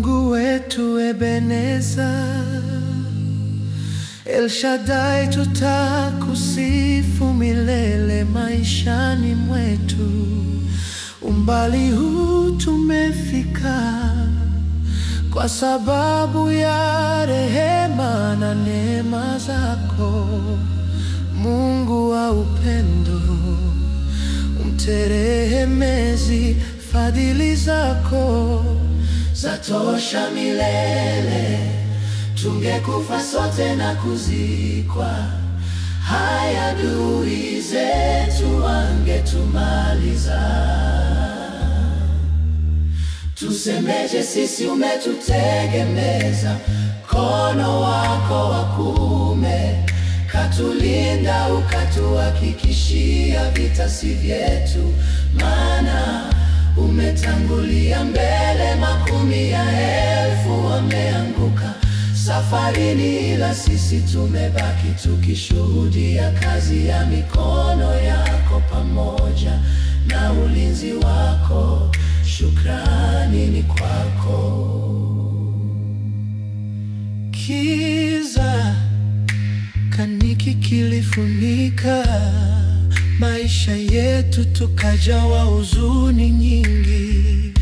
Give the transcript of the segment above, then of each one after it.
Mungu wetu Ebeneza, El Shaddai, tutakusifu milele maishani mwetu. Umbali huu tumefika kwa sababu ya rehema na neema zako, Mungu wa upendo, umterehemezi. Fadhili zako zatosha milele, tungekufa sote na kuzikwa, haya adui zetu wangetumaliza. Tusemeje sisi umetutegemeza, mkono wako wa kuume katulinda, ukatuhakikishia vita si vyetu, maana umetangulia mbele. Makumi ya elfu wameanguka safarini, ila sisi tumebaki tukishuhudia kazi ya mikono yako pamoja na ulinzi wako. Shukrani ni kwako. Kiza kaniki kilifunika maisha yetu, tukajawa huzuni nyingi.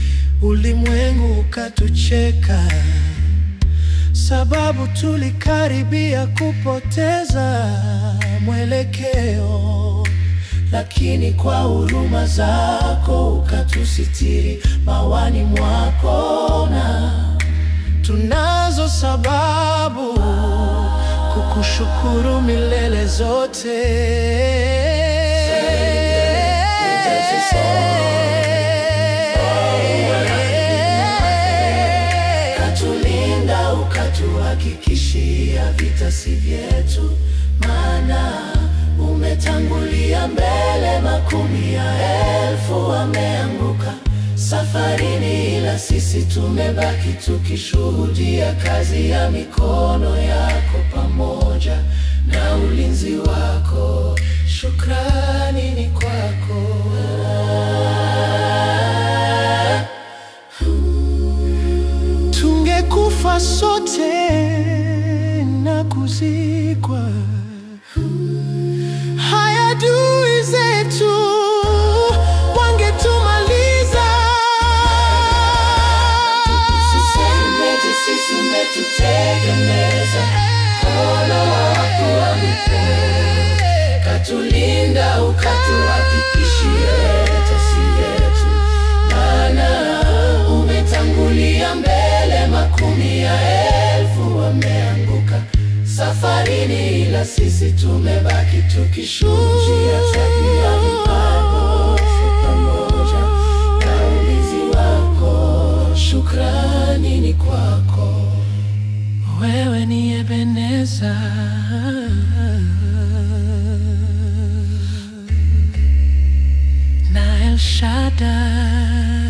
Ulimwengu ukatucheka sababu tulikaribia kupoteza mwelekeo, lakini kwa huruma zako ukatusitiri mawani mwako, na tunazo sababu kukushukuru milele zote. Katulinda, ukatuhakikishia vita si vyetu, maana umetangulia mbele. Makumi ya elfu wameanguka safarini, ila sisi tumebaki tukishuhudia kazi ya mikono yako pamoja na ulinzi wako. Shukrani ni kwako. Tungekufa sote na kuzikwa, haya adui zetu wangetumaliza. Tusemeje sisi umetutegemeza, mkono wako wa upendo katulinda, ukatuhakikishia vita si vyetu, maana umetangulia mbele. Makumi ya elfu wameanguka safarini, ila sisi tumebaki tukishuhudia tabia mipango pamoja na ulinzi wako. Shukrani ni kwako. Wewe ni Ebeneza, na El Shaddai.